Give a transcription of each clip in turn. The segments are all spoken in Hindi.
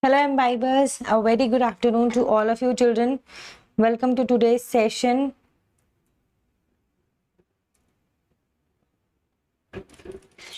Hello, imbibers. A very good afternoon to all of you children. Welcome to today's session.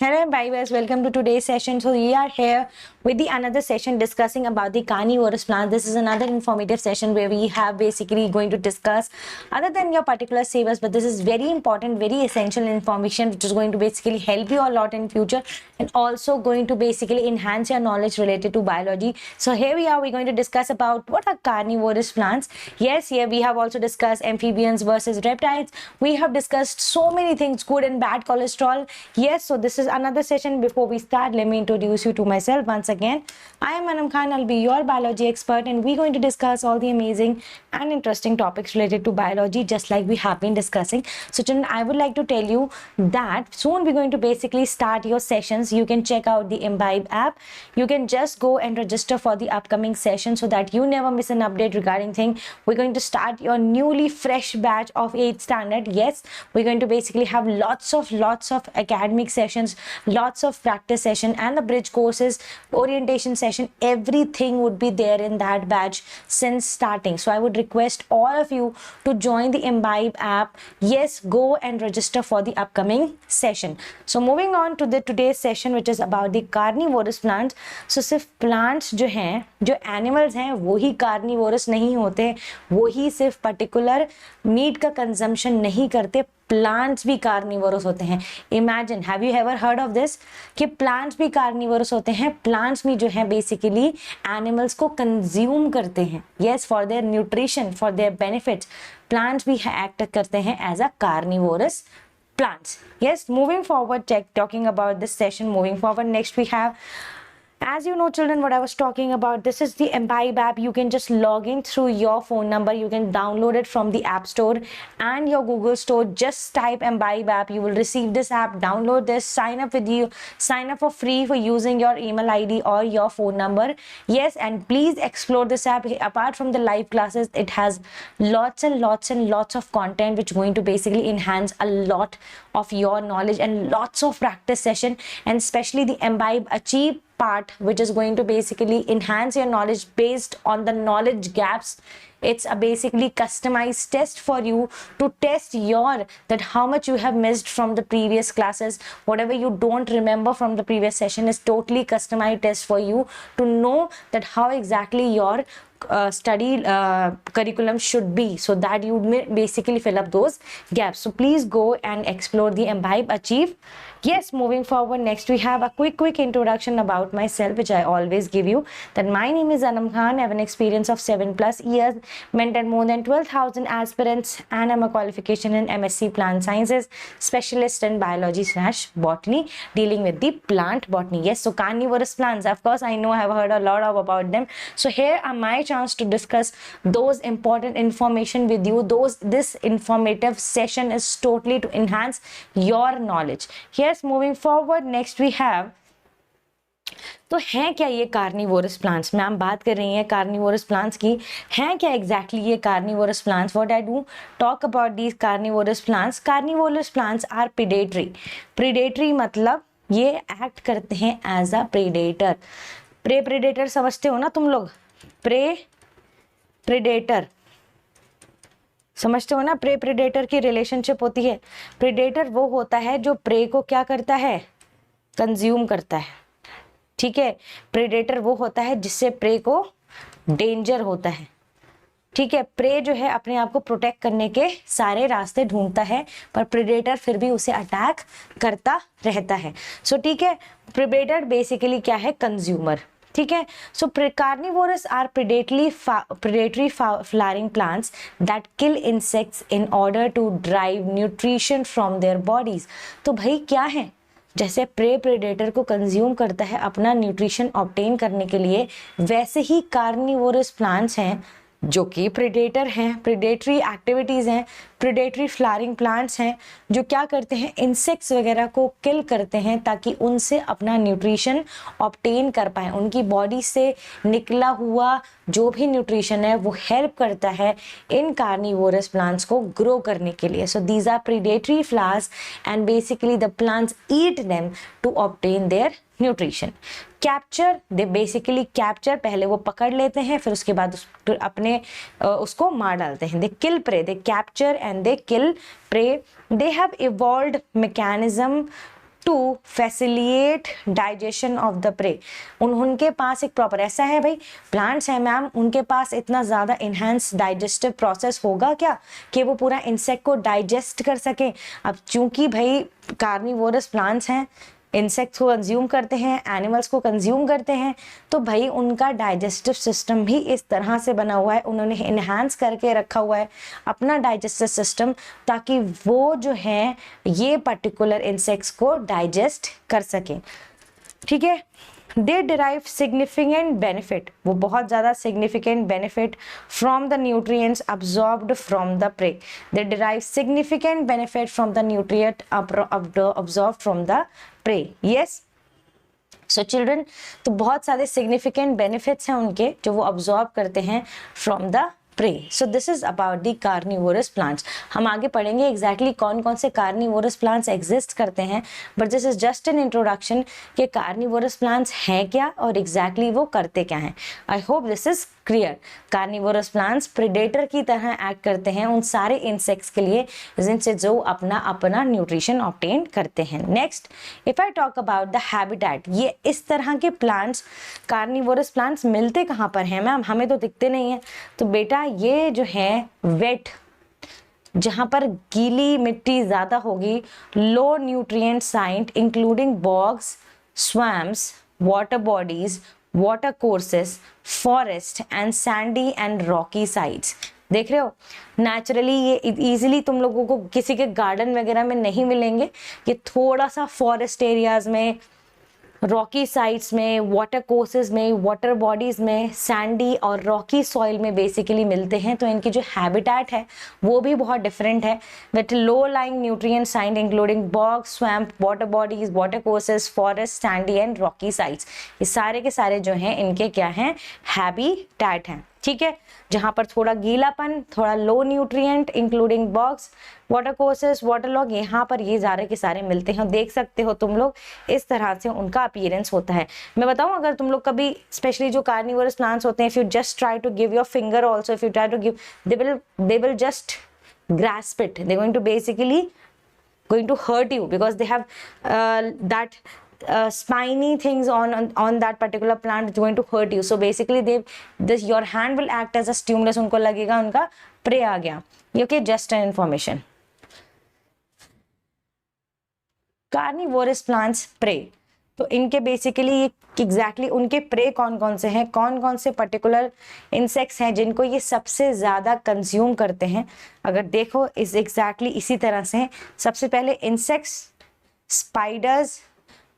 Hello imbibers, welcome to today's session. So we are here with the another session discussing about the carnivorous plants. This is another informative session where we have basically going to discuss other than your particular syllabus, but this is very important, very essential information which is going to basically help you a lot in future and also going to basically enhance your knowledge related to biology. So here we are, we're going to discuss about what are carnivorous plants. Yes, here we have also discussed amphibians versus reptiles. We have discussed so many things, good and bad cholesterol. Yes, so this is another session. Before we start, let me introduce you to myself once again. I am Anam Khan. I'll be your biology expert and we're going to discuss all the amazing and interesting topics related to biology just like we have been discussing. So children, I would like to tell you that soon we're going to basically start your sessions. You can check out the Imbibe app. You can just go and register for the upcoming session so that you never miss an update regarding thing. We're going to start your newly fresh batch of 8th standard. Yes, we're going to basically have lots of academic sessions, lots of practice session and the bridge courses, orientation session, everything would be there in that batch since starting. So I would request all of you to join the Imbibe app. Yes, go and register for the upcoming session. So moving on to the today's session which is about the carnivorous plants. So सिर्फ plants जो हैं, जो animals हैं, वो ही carnivorous नहीं होते, वो ही सिर्फ particular meat का consumption नहीं करते, प्लांट्स भी कार्निवोरस होते हैं. Imagine, have you ever heard of this कि प्लांट्स भी कार्निवोरस होते हैं. प्लांट्स भी जो है बेसिकली एनिमल्स को कंज्यूम करते हैं. Yes, for their nutrition, for their benefits plants भी एक्ट करते हैं as a carnivorous plants. Yes, moving forward, talking about this session, moving forward, next we have, as you know children, what I was talking about, this is the Imbibe app. You can just log in through your phone number. You can download it from the App Store and your Google Store. Just type Imbibe app. You will receive this app. Download this, sign up with you, sign up for free for using your email ID or your phone number. Yes, and please explore this app. Apart from the live classes, it has lots and lots of content which is going to basically enhance a lot of your knowledge and lots of practice session, and especially the Imbibe Achieve part which is going to basically enhance your knowledge based on the knowledge gaps. It's a basically customized test for you to test your that how much you have missed from the previous classes. Whatever you don't remember from the previous session is totally customized test for you to know that how exactly your study curriculum should be, so that you may basically fill up those gaps. So please go and explore the Imbibe Achieve. Yes, moving forward, next we have a quick introduction about myself which I always give you, that my name is Anam Khan. I have an experience of 7+ years, mentored more than 12,000 aspirants, and I'm a qualification in MSc Plant Sciences, specialist in biology/botany, dealing with the plant botany. Yes, so carnivorous plants, of course I know, I have heard a lot about them. So here are my chance to discuss those important information with you. This informative session is totally to enhance your knowledge. Yes, moving forward, next we have, तो हैं क्या ये कार्निवोरस प्लांट्स. मैम बात कर रही हैं कार्निवोरस प्लांट्स की. हैं क्या एग्जैक्टली ये carnivorous plants? What I do talk about these carnivorous plants. Carnivorous plants are predatory मतलब ये एक्ट करते हैं एज अ प्रीडेटर. प्रेडेटर समझते हो ना तुम लोग? प्रेडेटर समझते हो ना? प्रेडेटर की रिलेशनशिप होती है. प्रेडेटर वो होता है जो प्रे को क्या करता है? कंज्यूम करता है. ठीक है, प्रेडेटर वो होता है जिससे प्रे को डेंजर होता है. ठीक है, प्रे जो है अपने आप को प्रोटेक्ट करने के सारे रास्ते ढूंढता है, पर प्रेडेटर फिर भी उसे अटैक करता रहता है. सो ठीक है, प्रेडेटर बेसिकली क्या है? कंज्यूमर. ठीक है, so carnivorous are predatory flowering plants that kill insects in order to derive nutrition from their bodies. तो भाई क्या है? जैसे प्रेडेटर को कंज्यूम करता है अपना न्यूट्रिशन ऑब्टेन करने के लिए, वैसे ही कार्निवोरस प्लांट्स हैं जो कि प्रेडेटर हैं, प्रेडेटरी एक्टिविटीज़ हैं, प्रेडेटरी फ्लावरिंग प्लांट्स हैं जो क्या करते हैं? इंसेक्ट्स वगैरह को किल करते हैं ताकि उनसे अपना न्यूट्रिशन ऑब्टेन कर पाएँ. उनकी बॉडी से निकला हुआ जो भी न्यूट्रिशन है वो हेल्प करता है इन कार्निवोरस प्लांट्स को ग्रो करने के लिए. So these are predatory flowers and basically the plants eat them to obtain their nutrition. Capture, they basically capture, पहले वो पकड़ लेते हैं फिर उसके बाद उसको मार डालते हैं। They kill prey, they capture and they kill prey. They have evolved mechanism to facilitate digestion of the prey. उनके पास एक प्रॉपर, ऐसा है भाई प्लांट्स है मैम, उनके पास इतना ज़्यादा इन्हांस डाइजेस्टिव प्रोसेस होगा क्या कि वो पूरा इंसेक्ट को डाइजेस्ट कर सकें। अब चूंकि भाई कार्निवोरस प्लांट्स हैं, इंसेक्ट्स को कंज्यूम करते हैं, एनिमल्स को कंज्यूम करते हैं, तो भाई उनका डाइजेस्टिव सिस्टम भी इस तरह से बना हुआ है, उन्होंने इन्हांस करके रखा हुआ है अपना डाइजेस्टिव सिस्टम, ताकि वो जो है ये पर्टिकुलर इंसेक्ट्स को डाइजेस्ट कर सकें। ठीक है। दे डिराइव सिग्निफिकेंट बेनिफिट, वो बहुत ज़्यादा significant benefit from the nutrients absorbed from the prey. They derive significant benefit from the nutrient absorbed from the prey. Yes, so children, तो बहुत सारे सिग्निफिकेंट बेनिफिट्स हैं उनके जो वो अब्जॉर्ब करते हैं from the prey. So this is about the carnivorous plants. हम आगे पढ़ेंगे एग्जैक्टली कौन कौन से कार्निवोरस प्लांट्स एग्जिस्ट करते हैं, but this is just an introduction कि कार्निवोरस प्लांट्स हैं क्या और एग्जैक्टली वो करते क्या हैं। I hope this is clear. Carnivorous plants predator की तरह एक्ट करते हैं उन सारे इंसेक्ट्स के लिए जिनसे जो अपना अपना न्यूट्रिशन ऑब्टेन करते हैं। Next, if I talk about the habitat, ये इस तरह के प्लांट्स, कार्निवोरस प्लांट्स मिलते कहाँ पर हैं मैम, हमें तो दिखते नहीं है। तो बेटा ये जो है वेट, जहां पर गीली मिट्टी ज्यादा होगी, low nutrient site including बॉग्स, swamps, water bodies, water courses, forest and Sandy and Rocky sides. देख रहे हो, नेचुरली ये इजीली तुम लोगों को किसी के गार्डन वगैरह में नहीं मिलेंगे, ये थोड़ा सा फॉरेस्ट एरियाज में, रॉकी साइट्स में, वाटर कोर्सेज में, वाटर बॉडीज में, सैंडी और रॉकी सॉइल में बेसिकली मिलते हैं। तो इनकी जो हैबिटेट है वो भी बहुत डिफरेंट है, with low lying nutrient site including bog, swamp, water bodies, water courses, forest, sandy and rocky sites. ये सारे के सारे जो हैं इनके क्या हैं, हैबिटेट हैं। ठीक है, जहां पर थोड़ा गीलापन, थोड़ा low nutrient including box, water courses, water log, यहाँ पर ये सारे के सारे मिलते हैं। देख सकते हो तुम लोग इस तरह से उनका अपीयरेंस होता है। मैं बताऊं, अगर तुम लोग कभी स्पेशली जो कार्निवोरस प्लांट्स होते हैं, if you just try to give your finger also, if you try to give, they will just grasp it, they're going to basically going to hurt you because they have that spiny things on that particular plant, it's going to hurt you. So basically your hand will act as a stimulus, उनको लगेगा उनका prey आ गया। Okay, just an information. Carnivorous plants prey, तो इनके बेसिकली ये एग्जैक्टली उनके प्रे कौन कौन से हैं, कौन कौन से पर्टिकुलर इंसेक्ट्स हैं जिनको ये सबसे ज़्यादा कंज्यूम करते हैं। अगर देखो इस एग्जैक्टली इसी तरह से, सबसे पहले insects, spiders,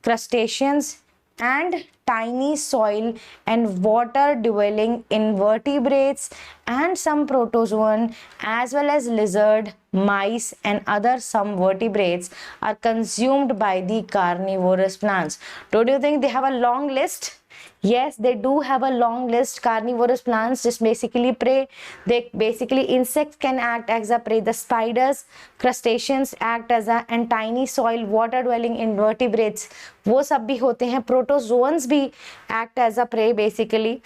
crustaceans and tiny soil and water dwelling invertebrates and some protozoan as well as lizard, mice and other some vertebrates are consumed by the carnivorous plants. Don't you think they have a long list? Yes, they do have a long list. Carnivorous plants just basically prey. They basically, insects can act as a prey. The spiders, crustaceans act as a, and tiny soil water dwelling invertebrates वो सब भी होते हैं। प्रोटोजोन्स भी act as a prey basically.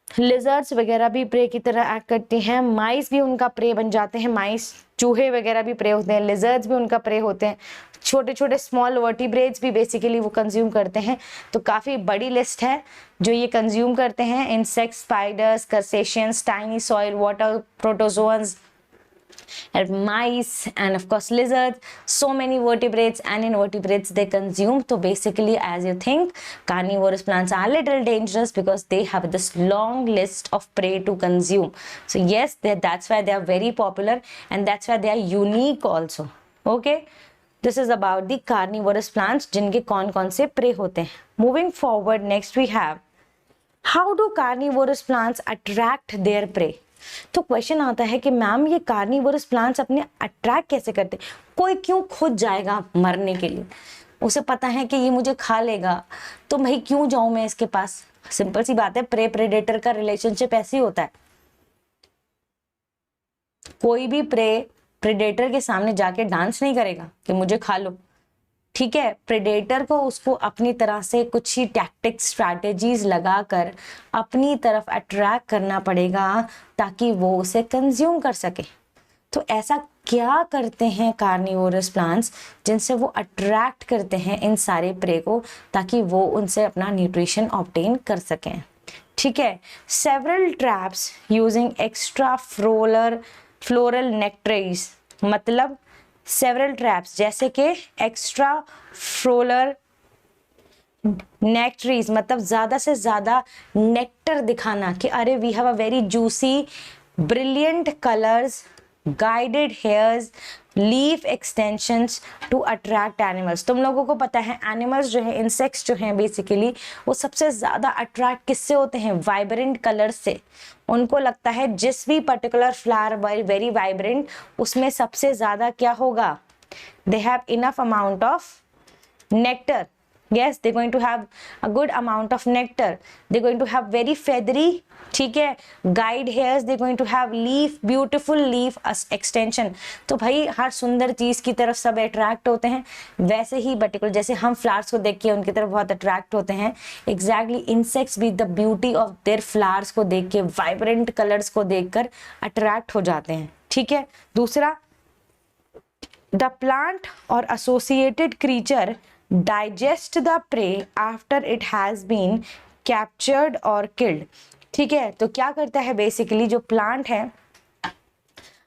Lizards वगैरह भी प्रे की तरह एक्ट करती हैं। माइस भी उनका प्रे बन जाते हैं, माइस, चूहे वगैरह भी प्रे होते हैं। लिजर्ड्स भी उनका प्रे होते हैं। छोटे छोटे स्मॉल वर्टिब्रेट्स भी बेसिकली वो कंज्यूम करते हैं। तो काफ़ी बड़ी लिस्ट है जो ये कंज्यूम करते हैं। Insects, spiders, crustaceans, tiny soil water protozoans and mice and of course lizards, so many vertebrates and invertebrates they consume. So basically, as you think, carnivorous plants are little dangerous because they have this long list of prey to consume. So yes, that's why they are very popular and that's why they are unique also. Okay, this is about the carnivorous plants जिनके कौन कौन से prey होते हैं. Moving forward, next we have how do carnivorous plants attract their prey. तो क्वेश्चन आता है कि मैम ये कार्निवोरस प्लांट्स अपने अट्रैक्ट कैसे करते हैं। कोई क्यों खुद जाएगा मरने के लिए, उसे पता है कि ये मुझे खा लेगा, तो भाई क्यों जाऊं मैं इसके पास। सिंपल सी बात है, प्रे प्रेडेटर का रिलेशनशिप ऐसे ही होता है। कोई भी प्रे प्रेडेटर के सामने जाके डांस नहीं करेगा कि मुझे खा लो, ठीक है, प्रेडेटर को उसको अपनी तरह से कुछ ही टैक्टिक्स स्ट्रैटेजीज लगाकर अपनी तरफ अट्रैक्ट करना पड़ेगा ताकि वो उसे कंज्यूम कर सके। तो ऐसा क्या करते हैं कार्निवोरस प्लांट्स जिनसे वो अट्रैक्ट करते हैं इन सारे प्रे को ताकि वो उनसे अपना न्यूट्रिशन ऑब्टेन कर सकें। ठीक है, several traps using extra floral nectaries, मतलब सेवरल ट्रैप्स जैसे कि एक्स्ट्रा फ्लोरल नेक्टरीज, मतलब ज्यादा से ज्यादा नेक्टर दिखाना कि अरे we have a very juicy brilliant colours, guided hairs, leaf extensions to attract animals. तुम लोगों को पता है एनिमल्स जो है, इंसेक्ट्स जो हैं बेसिकली, वो सबसे ज्यादा अट्रैक्ट किससे होते हैं? वाइब्रेंट कलर्स से। उनको लगता है जिस भी पर्टिकुलर फ्लावर वेरी वाइब्रेंट, उसमें सबसे ज्यादा क्या होगा? They have enough amount of nectar. Yes, they're going to have a good amount of nectar. They're going to have very feathery, ठीक है, guide hairs. They're going to have leaf, beautiful leaf extension. तो भाई हर सुंदर चीज की तरफ सब अट्रैक्ट होते हैं, वैसे ही पर्टिकुलर जैसे हम फ्लावर्स को देख के उनकी तरफ बहुत अट्रैक्ट होते हैं, एग्जैक्टली इंसेक्ट्स भी the beauty of their flowers को देख के, वाइब्रेंट कलर्स को देखकर अट्रैक्ट हो जाते हैं। ठीक है, दूसरा, the plant or associated creature digest the prey after it has been captured or killed. ठीक है, तो क्या करता है बेसिकली जो प्लांट है,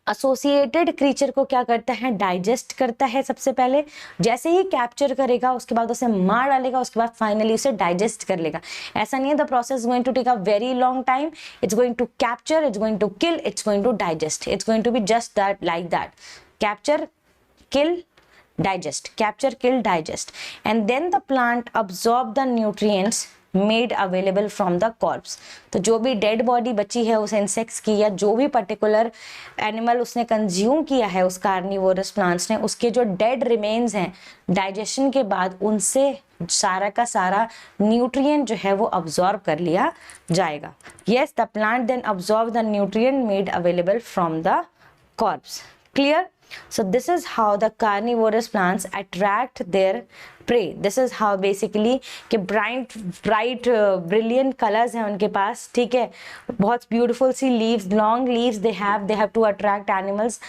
एसोसिएटेड क्रीचर को क्या करता है? डाइजेस्ट करता है सबसे पहले, जैसे ही कैप्चर करेगा उसके बाद उसे मार डालेगा, उसके बाद फाइनली उसे डाइजेस्ट कर लेगा। ऐसा नहीं है the process going to take a very long time, it's going to capture, it's going to kill, it's going to digest, it's going to be just that, like that, capture, kill, digest, capture, kill, digest, and then the plant absorb the nutrients made available from the corpse. तो जो भी डेड बॉडी बची है उस इंसेक्ट्स की, या जो भी पर्टिकुलर एनिमल उसने कंज्यूम किया है उस कार्निवोरस प्लांट्स ने, उसके जो डेड रिमेन्स हैं डाइजेशन के बाद, उनसे सारा का सारा न्यूट्रिएंट जो है वो अब्जॉर्ब कर लिया जाएगा। Yes, the plant then absorb the nutrient made available from the corpse. Clear? So this is how the carnivorous plants attract their prey. This is how basically कि bright brilliant colors हैं उनके पास, ठीक है, बहुत beautiful C leaves, long leaves they have to attract animals.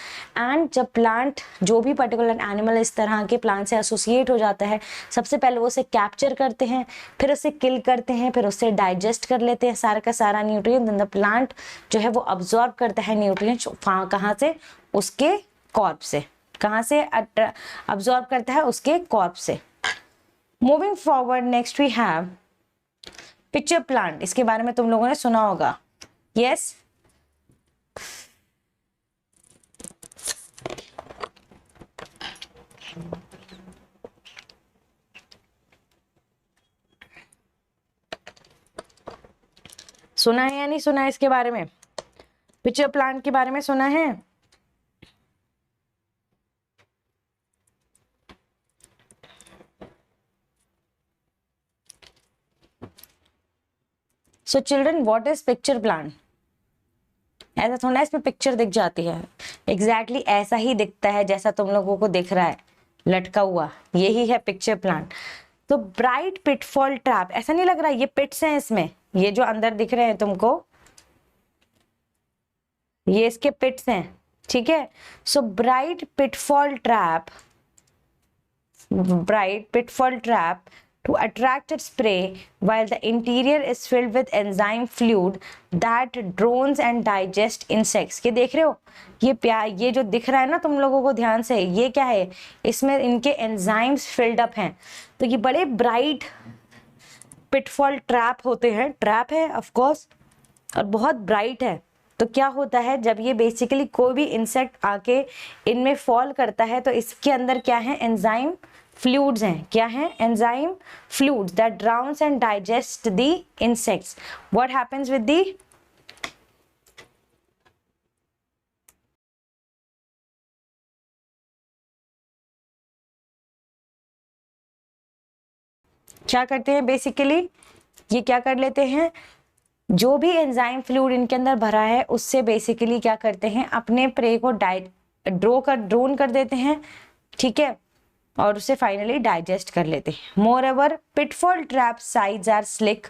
And जब plant, जो भी particular animal इस तरह के plant से associate हो जाता है, सबसे पहले वो उसे capture करते हैं, फिर उसे kill करते हैं, फिर उसे digest कर लेते हैं सारा का सारा nutrient, then the plant जो है वो absorb करता है nutrients कहाँ से? उसके कॉर्प से। कहां से अब्सॉर्ब करता है? उसके कॉर्प से। Moving forward, next we have pitcher plant. इसके बारे में तुम लोगों ने सुना होगा। यस, सुना है या नहीं सुना है इसके बारे में? पिक्चर प्लांट के बारे में सुना है? So children, what is pitcher plant? ऐसा थोड़ा इसमें पिक्चर दिख जाती है, एग्जैक्टली ऐसा ही दिखता है जैसा तुम लोगों को दिख रहा है लटका हुआ, यही है पिक्चर प्लांट। तो ब्राइट पिटफॉल ट्रैप, ऐसा नहीं लग रहा ये पिट्स हैं इसमें, ये जो अंदर दिख रहे हैं तुमको, ये इसके पिट्स हैं, ठीक है। So bright pitfall trap to attract its prey while the interior is filled with enzyme fluid that drones and digest insects। ये देख रहे हो, ये जो दिख रहा है ना तुम लोगों को ध्यान से, ये क्या है? इसमें इनके एंजाइम्स फिल्ड अप हैं। तो ये बड़े ब्राइट पिटफॉल ट्रैप होते हैं, ट्रैप है ऑफ कोर्स, और बहुत ब्राइट है। तो क्या होता है जब ये बेसिकली कोई भी इंसेक्ट आके इनमें फॉल करता है तो इसके अंदर क्या है? एंजाइम फ्लूइड्स हैं। क्या है? Enzyme fluids that drowns and digest the insects. What happens with the क्या करते हैं बेसिकली? ये क्या कर लेते हैं, जो भी एंजाइम फ्लूइड इनके अंदर भरा है उससे बेसिकली क्या करते हैं, अपने प्रे को ड्रोन कर देते हैं, ठीक है। और उसे फाइनली डाइजेस्ट कर लेते हैं। Moreover pitfall trap sides are slick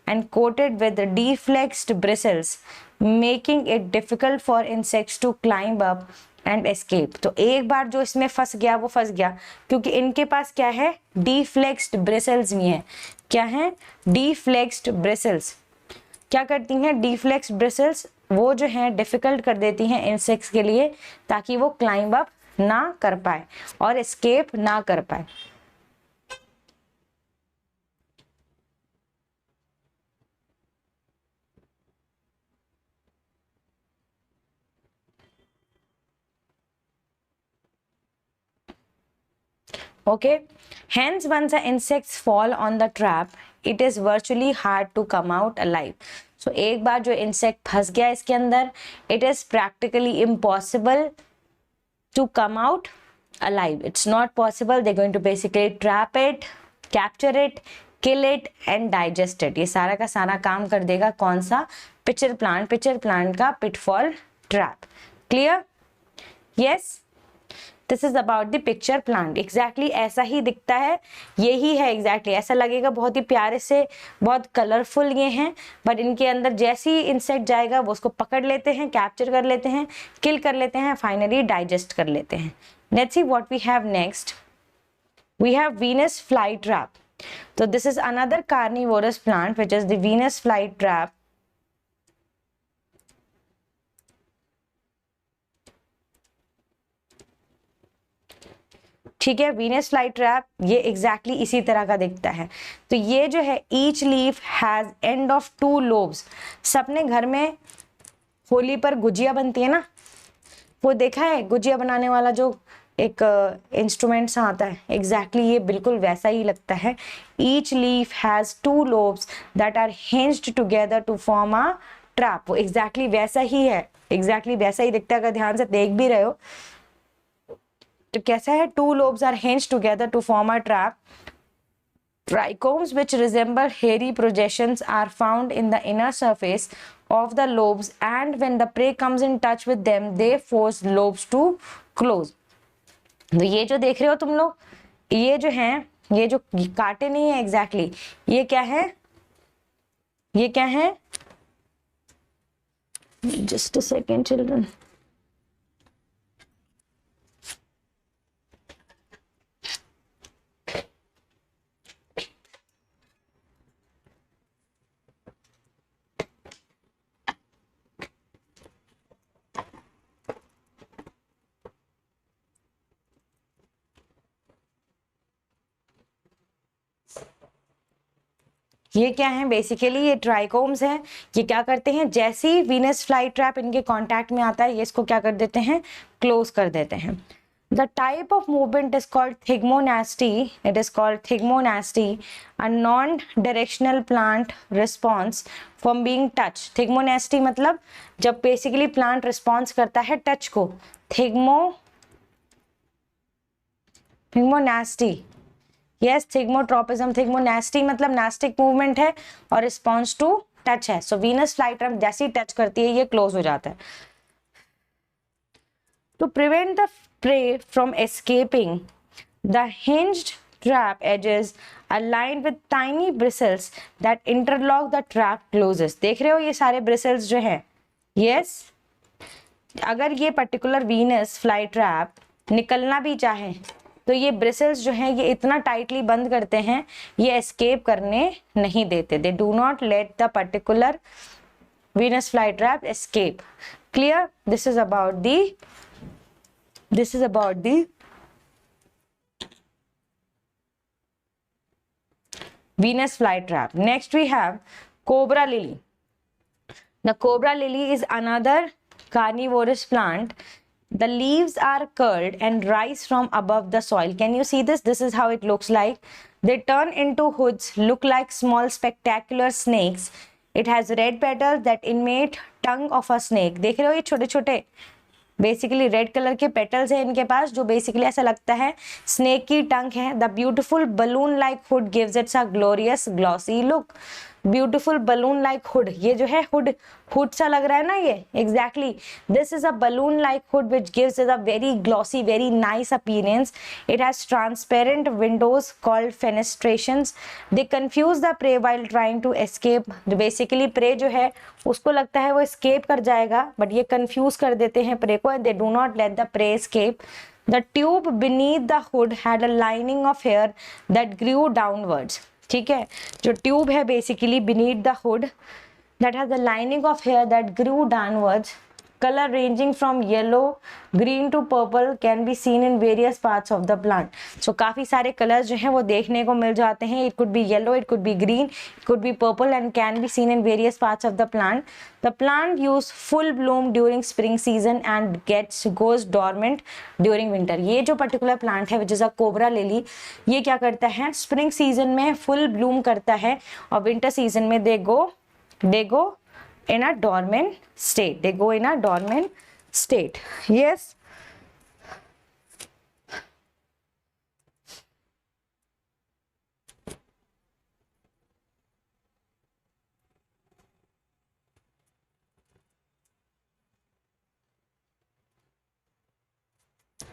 and coated with deflexed bristles making it difficult for insects to climb up and escape. तो एक बार जो इसमें फंस गया वो फंस गया, क्योंकि इनके पास क्या है, डिफ्लेक्स्ड ब्रिसल्स भी हैं। क्या है, डिफ्लेक्स्ड ब्रिसल्स। क्या करती हैं डिफ्लेक्स्ड ब्रिसल्स, वो जो हैं डिफिकल्ट कर देती हैं इंसेक्ट्स के लिए, ताकि वो क्लाइंब अप ना कर पाए और एस्केप ना कर पाए। Okay, hence once the insects fall on the trap, it is virtually hard to come out alive. So एक बार जो insect फंस गया इसके अंदर, it is practically impossible to come out alive. It's not possible. They're going to basically trap it, capture it, kill it and digest it. ये सारा का सारा काम कर देगा कौन सा, पिचर प्लांट का pitfall trap. Clear? Yes, this is about the pitcher plant. Exactly ऐसा ही दिखता है, यही है एग्जैक्टली ऐसा लगेगा, बहुत ही प्यारे से, बहुत कलरफुल ये हैं, बट इनके अंदर जैसे ही इंसेक्ट जाएगा वो उसको पकड़ लेते हैं, कैप्चर कर लेते हैं, किल कर लेते हैं, फाइनली डाइजेस्ट कर लेते हैं। Let's see what we have next. We have Venus fly trap. तो this is another carnivorous plant which is the Venus fly trap. ठीक है, वीनस फ्लाई ट्रैप ये एग्जैक्टली इसी तरह का दिखता है। तो ये जो है each leaf has end of 2 lobes. सबने घर में होली पर गुजिया बनती है ना, वो देखा है गुजिया बनाने वाला जो एक इंस्ट्रूमेंट सा आता है, एग्जैक्टली ये बिल्कुल वैसा ही लगता है। Each leaf has 2 lobes that are hinged together to form a trap. वो एग्जैक्टली वैसा ही है, एग्जैक्टली वैसा ही दिखता है। अगर ध्यान से देख भी रहे हो तो कैसा है, 2 lobes are hinged together to form a trap. Trichomes which resemble hairy projections are found in the inner surface of the lobes and when the prey comes in touch with them they force lobes to close. तो ये जो देख रहे हो तुम लोग, ये जो हैं, ये जो काटे नहीं है एग्जैक्टली, ये क्या है, ये क्या है, जस्ट अ सेकेंड चिल्ड्रन। ये क्या है, बेसिकली ये ट्राइकोम्स हैं। ये क्या करते हैं, जैसे ही वीनस फ्लाई ट्रैप इनके कांटेक्ट में आता है ये इसको क्या कर देते हैं, क्लोज कर देते हैं। The type of movement is called thigmonasty. It is called thigmonasty, a non-directional plant response from being touched. Thigmonasty मतलब जब बेसिकली प्लांट रिस्पॉन्स करता है टच को, thigmonasty। यस, थिग्मोट्रोपिज्म, थिग्मोनास्टी मतलब नास्टिक मूवमेंट है और रिस्पॉन्स टू टच है। सो वीनस फ्लाई ट्रैप जैसे ही टच करती है ये क्लोज हो जाता है। To prevent the prey from escaping the hinged trap edges are lined with tiny bristles that interlock the trap closes. देख रहे हो ये सारे bristles जो हैं, yes, अगर ये पर्टिकुलर वीनस फ्लाई ट्रैप निकलना भी चाहे तो ये ब्रिसल्स जो हैं ये इतना टाइटली बंद करते हैं, ये एस्केप करने नहीं देते। They do not let the particular Venus fly trap escape. Clear? This is about the Venus flytrap. Next we have cobra lily. The cobra lily is another carnivorous plant. The leaves are curled and rise from above the soil. Can you see this? This is how it looks like. They turn into hoods, look like small spectacular snakes. It has red petals that imitate tongue of a snake. देख रहे हो ये छोटे छोटे बेसिकली रेड कलर के पेटल्स है इनके पास, जो बेसिकली ऐसा लगता है स्नेक की टंग है। The beautiful balloon like hood gives it's a glorious glossy look. Beautiful balloon like hood, ये जो है हुड सा लग रहा है ना, ये exactly this is a balloon like hood which gives is a very glossy very nice appearance. It has transparent windows called fenestrations. They confuse the prey while trying to escape. Basically prey जो है उसको लगता है वो एस्केप कर जाएगा, बट ये कंफ्यूज कर देते हैं प्रे को, and they do not let the prey escape. The tube beneath the hood had a lining of hair that grew downwards. ठीक है, जो ट्यूब है basically beneath the hood that has a lining of hair that grew downwards. Color ranging from yellow, green to purple can be seen in various parts of the plant. So काफी सारे कलर्स जो हैं वो देखने को मिल जाते हैं. It could be yellow, it could be green, it could be purple and can be seen in various parts of the plant. The plant use full bloom during spring season and goes dormant during winter. ये जो पर्टिकुलर प्लांट है which is a cobra lily, ये क्या करता है, स्प्रिंग सीजन में फुल ब्लूम करता है और विंटर सीजन में दे गो in a dormant state. They go in a dormant state. Yes.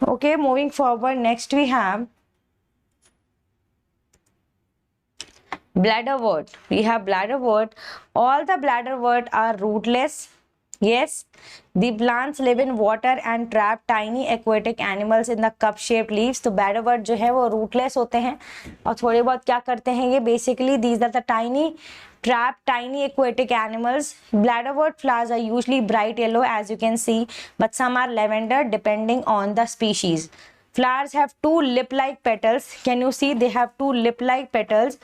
Okay, moving forward, next we have bladderwort. We have bladderwort. All the bladderwort are rootless. Yes, the plants live in water and trap tiny aquatic animals in the cup-shaped leaves. तो bladderwort जो है वो rootless होते हैं और थोड़े बहुत क्या करते हैं ये basically these are the tiny aquatic animals. Bladderwort flowers are usually bright yellow as you can see, but some are lavender depending on the species. Flowers have two lip-like petals. Can you see they have two lip-like petals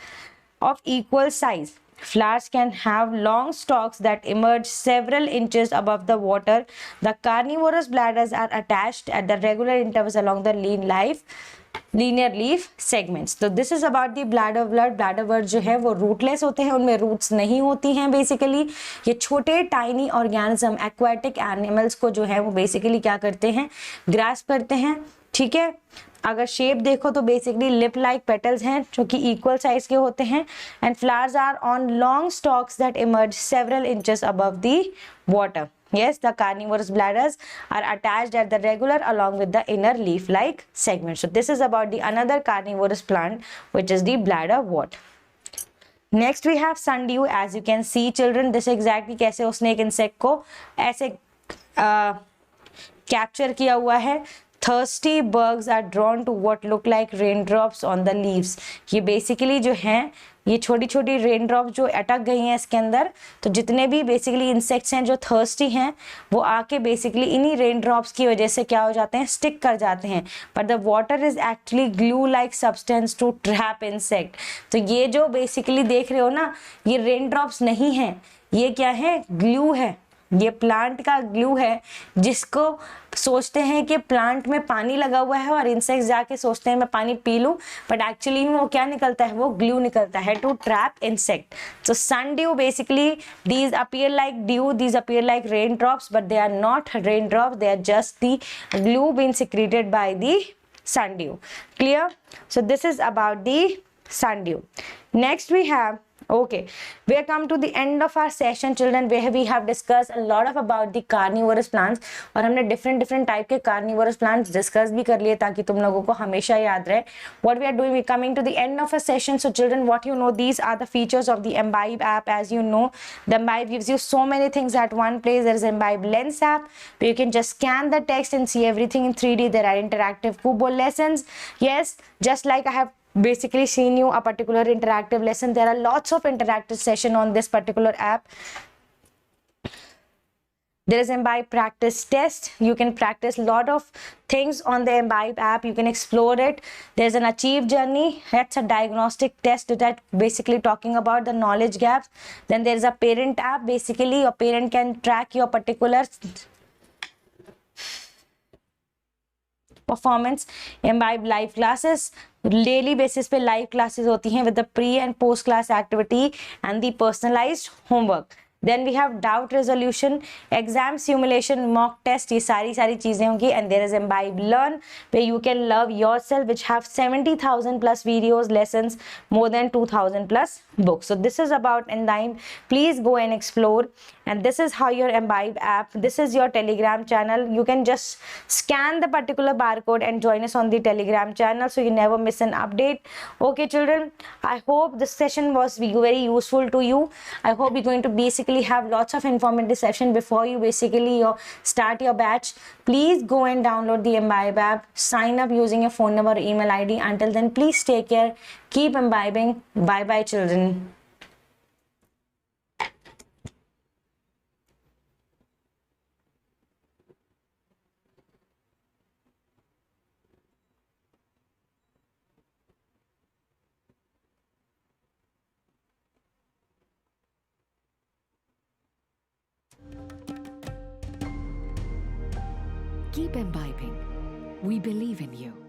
of equal size. Flowers can have long stalks that emerge several inches above the water. The carnivorous bladders are attached at the regular intervals along the linear leaf segments. So this is about the bladderwort. Bladderwort जो है वो rootless होते हैं, उनमें roots नहीं होती हैं basically. ये छोटे tiny organism aquatic animals को जो है वो basically क्या करते हैं, grasp करते हैं. ठीक है, अगर शेप देखो तो बेसिकली लिप लाइक पेटल्स हैं जो कि इक्वल साइज के होते हैं and flowers are on long stalks that emerge several inches above the water. Yes, the carnivorous bladders are attached at the regular along with the inner leaf-like segment. So this is about the another carnivorous plant which is the bladderwort. Next we have sundew. As you can see children, this exactly कैसे उसने एक इंसेक्ट को ऐसे कैप्चर किया हुआ है. Thirsty bugs are drawn to what look like raindrops on the leaves. ये basically जो हैं ये छोटी छोटी रेनड्रॉप जो अटक गई हैं इसके अंदर, तो जितने भी बेसिकली इंसेक्ट्स हैं जो थर्स्टी हैं वो आके बेसिकली इन्हीं रेनड्रॉप्स की वजह से क्या हो जाते हैं, स्टिक कर जाते हैं. But the water is actually glue like substance to trap insect. तो ये जो बेसिकली देख रहे हो ना, ये रेनड्रॉप्स नहीं है, ये क्या है, ग्लू है. ये प्लांट का ग्लू है जिसको सोचते हैं कि प्लांट में पानी लगा हुआ है और इंसेक्ट्स जाके सोचते हैं मैं पानी पी लूं, बट एक्चुअली में वो क्या निकलता है, वो ग्लू निकलता है to trap insect. So sundew basically these appear like dew, these appear like rain drops but they are not rain drops, they are just the glue been secreted by the sundew. Clear? So this is about the sundew. Next we have, okay, we have come to the end of our session children where we have discussed a lot of about the carnivorous plants और हमने different type के carnivorous plants discuss भी कर लिए ताकि तुम लोगों को हमेशा याद रहे. What we are doing, we coming to the end of a session. So children, what you know, these are the features of the Imbibe app. As you know, the Imbibe gives you so many things at one place. There is Imbibe Lens app where you can just scan the text and see everything in 3D. There are interactive Kubo lessons. Yes, just like I have basically seen you a particular interactive lesson, there are lots of interactive session on this particular app. There is Imbibe practice test. You can practice lot of things on the Imbibe app. You can explore it. There's an achieve journey. That's a diagnostic test that basically talking about the knowledge gaps. Then there is a parent app. Basically your parent can track your particular performance. Imbibe live classes, daily basis पे लाइव क्लासेस होती हैं with the pre and post class activity and the personalised homework. Then we have doubt resolution, exam simulation, mock test, ये सारी चीजें होंगी. And there is Imbibe Learn, where you can love yourself, which have 70,000 plus videos, lessons, more than 2,000 plus books. So this is about Imbibe. Please go and explore. And this is how your Imbibe app, this is your Telegram channel. You can just scan the particular barcode and join us on the Telegram channel so you never miss an update. Okay children, I hope this session was very useful to you. I hope you're going to basically have lots of informative session before you basically start your batch. Please go and download the Imbibe app, sign up using your phone number or email ID. Until then, please take care, keep imbibing. Bye bye children. Keep imbibing. We believe in you.